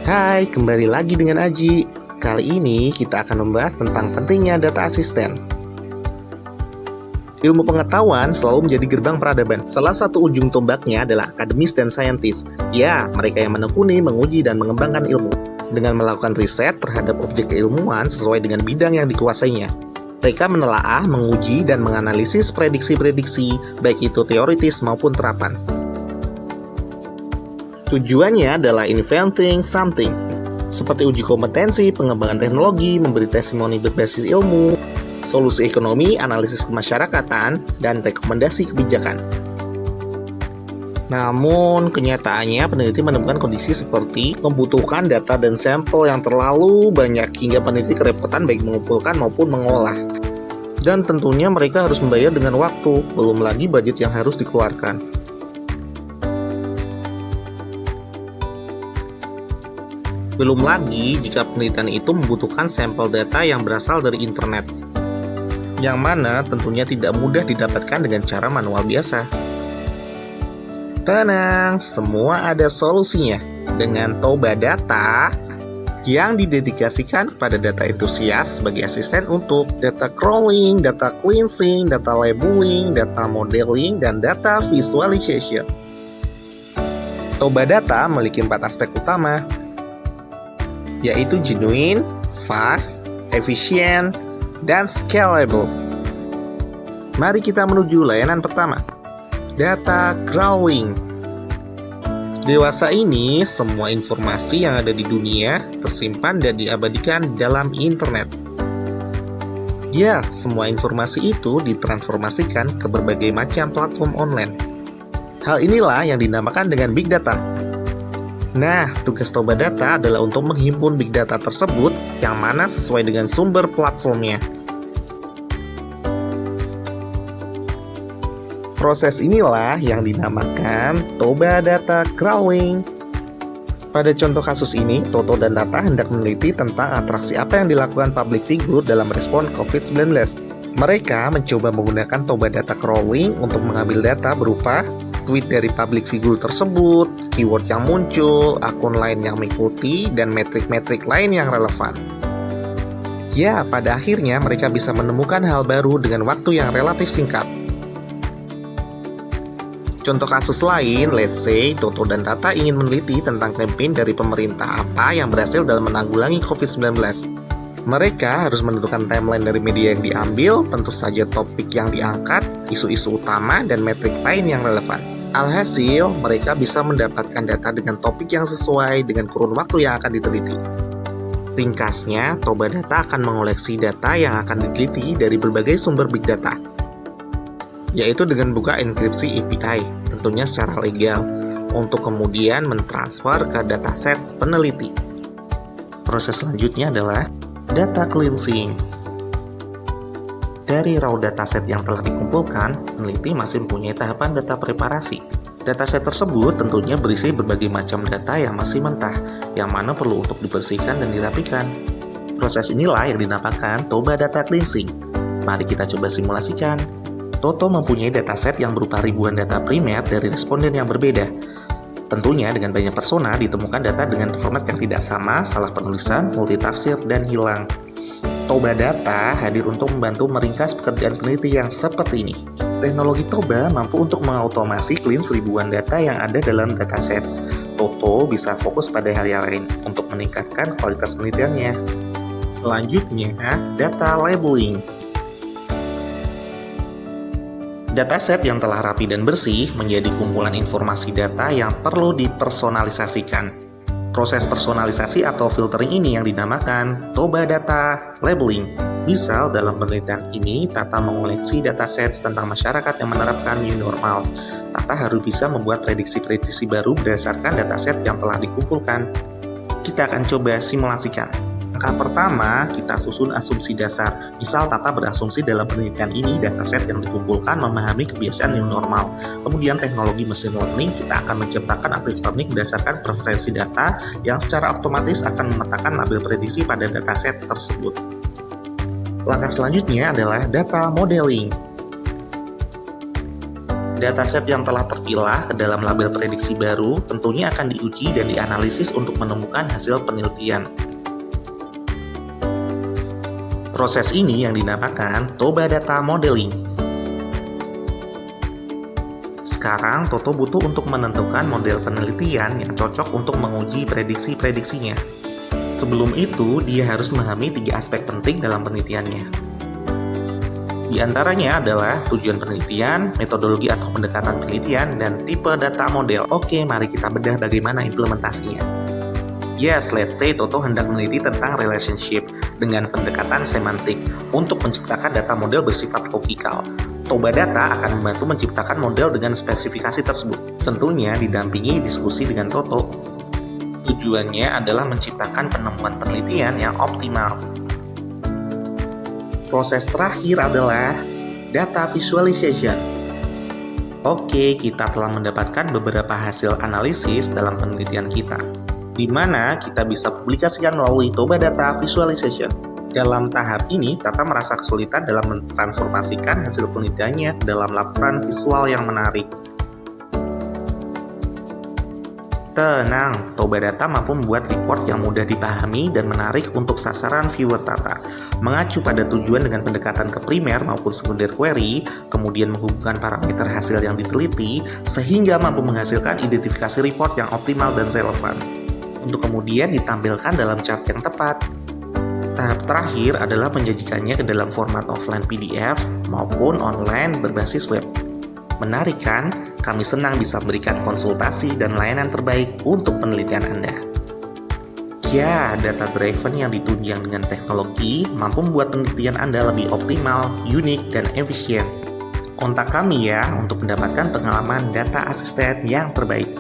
Hai, kembali lagi dengan Aji. Kali ini kita akan membahas tentang pentingnya data asisten. Ilmu pengetahuan selalu menjadi gerbang peradaban. Salah satu ujung tombaknya adalah akademis dan saintis. Ya, mereka yang menekuni, menguji, dan mengembangkan ilmu. Dengan melakukan riset terhadap objek keilmuan sesuai dengan bidang yang dikuasainya. Mereka menelaah, menguji, dan menganalisis prediksi-prediksi, baik itu teoritis maupun terapan. Tujuannya adalah inventing something, seperti uji kompetensi, pengembangan teknologi, memberi testimoni berbasis ilmu, solusi ekonomi, analisis kemasyarakatan, dan rekomendasi kebijakan. Namun, kenyataannya peneliti menemukan kondisi seperti membutuhkan data dan sampel yang terlalu banyak hingga peneliti kerepotan baik mengumpulkan maupun mengolah. Dan tentunya mereka harus membayar dengan waktu, belum lagi budget yang harus dikeluarkan. Belum lagi jika penelitian itu membutuhkan sampel data yang berasal dari internet, yang mana tentunya tidak mudah didapatkan dengan cara manual biasa. Tenang, semua ada solusinya. Dengan Toba Data yang didedikasikan kepada data entusias sebagai asisten untuk data crawling, data cleansing, data labeling, data modeling, dan data visualization. Toba Data memiliki 4 aspek utama, yaitu genuine, fast, efficient, dan scalable. Mari kita menuju layanan pertama, data crawling. Dewasa ini, semua informasi yang ada di dunia tersimpan dan diabadikan dalam internet. Ya, semua informasi itu ditransformasikan ke berbagai macam platform online. Hal inilah yang dinamakan dengan big data. Nah, tugas Toba Data adalah untuk menghimpun big data tersebut yang mana sesuai dengan sumber platformnya. Proses inilah yang dinamakan Toba Data Crawling. Pada contoh kasus ini, Toto dan Tata hendak meneliti tentang atraksi apa yang dilakukan public figure dalam respon COVID-19. Mereka mencoba menggunakan Toba Data Crawling untuk mengambil data berupa tweet dari public figure tersebut, keyword yang muncul, akun lain yang mengikuti, dan metrik-metrik lain yang relevan. Ya, pada akhirnya mereka bisa menemukan hal baru dengan waktu yang relatif singkat. Contoh kasus lain, let's say Toto dan Tata ingin meneliti tentang campaign dari pemerintah apa yang berhasil dalam menanggulangi COVID-19. Mereka harus menentukan timeline dari media yang diambil, tentu saja topik yang diangkat, isu-isu utama, dan metrik lain yang relevan. Alhasil, mereka bisa mendapatkan data dengan topik yang sesuai dengan kurun waktu yang akan diteliti. Ringkasnya, Toba Data akan mengoleksi data yang akan diteliti dari berbagai sumber big data, yaitu dengan buka enkripsi API, tentunya secara legal, untuk kemudian mentransfer ke dataset peneliti. Proses selanjutnya adalah data cleansing. Dari raw dataset yang telah dikumpulkan, peneliti masih mempunyai tahapan data preparasi. Dataset tersebut tentunya berisi berbagai macam data yang masih mentah, yang mana perlu untuk dibersihkan dan dirapikan. Proses inilah yang dinamakan Toba Data Cleansing. Mari kita coba simulasikan. Toto mempunyai dataset yang berupa ribuan data primer dari responden yang berbeda. Tentunya dengan banyak persona ditemukan data dengan format yang tidak sama, salah penulisan, multitafsir, dan hilang. Toba Data hadir untuk membantu meringkas pekerjaan peneliti yang seperti ini. Teknologi Toba mampu untuk mengautomasi cleanse ribuan data yang ada dalam datasets. Toto bisa fokus pada hal yang lain untuk meningkatkan kualitas penelitiannya. Selanjutnya, data labeling. Dataset yang telah rapi dan bersih menjadi kumpulan informasi data yang perlu dipersonalisasikan. Proses personalisasi atau filtering ini yang dinamakan Toba Data Labeling. Misal, dalam penelitian ini, Tata mengoleksi dataset tentang masyarakat yang menerapkan new normal. Tata harus bisa membuat prediksi-prediksi baru berdasarkan dataset yang telah dikumpulkan. Kita akan coba simulasikan. Langkah pertama, kita susun asumsi dasar. Misal, Tata berasumsi dalam penelitian ini dataset yang dikumpulkan memahami kebiasaan new normal. Kemudian teknologi machine learning, kita akan menciptakan active learning berdasarkan preferensi data yang secara otomatis akan memetakan label prediksi pada dataset tersebut. Langkah selanjutnya adalah data modeling. Dataset yang telah terpilah ke dalam label prediksi baru tentunya akan diuji dan dianalisis untuk menemukan hasil penelitian. Proses ini yang dinamakan Toba Data Modeling. Sekarang Toto butuh untuk menentukan model penelitian yang cocok untuk menguji prediksi-prediksinya. Sebelum itu, dia harus memahami 3 aspek penting dalam penelitiannya. Di antaranya adalah tujuan penelitian, metodologi atau pendekatan penelitian, dan tipe data model. Oke, mari kita bedah bagaimana implementasinya. Yes, let's say Toto hendak meneliti tentang relationship dengan pendekatan semantik untuk menciptakan data model bersifat logikal. Toba Data akan membantu menciptakan model dengan spesifikasi tersebut. Tentunya didampingi diskusi dengan Toto. Tujuannya adalah menciptakan penemuan penelitian yang optimal. Proses terakhir adalah data visualization. Oke, kita telah mendapatkan beberapa hasil analisis dalam penelitian kita, di mana kita bisa publikasikan melalui Toba Data Visualization. Dalam tahap ini, Tata merasa kesulitan dalam mentransformasikan hasil penelitiannya ke dalam laporan visual yang menarik. Tenang, Toba Data mampu membuat report yang mudah dipahami dan menarik untuk sasaran viewer Tata. Mengacu pada tujuan dengan pendekatan ke primer maupun sekunder query, kemudian menghubungkan parameter hasil yang diteliti, sehingga mampu menghasilkan identifikasi report yang optimal dan relevan, untuk kemudian ditampilkan dalam chart yang tepat. Tahap terakhir adalah menyajikannya ke dalam format offline PDF maupun online berbasis web. Menarik kan? Kami senang bisa memberikan konsultasi dan layanan terbaik untuk penelitian Anda. Ya, data driven yang ditunjang dengan teknologi mampu membuat penelitian Anda lebih optimal, unik, dan efisien. Kontak kami ya untuk mendapatkan pengalaman data asisten yang terbaik.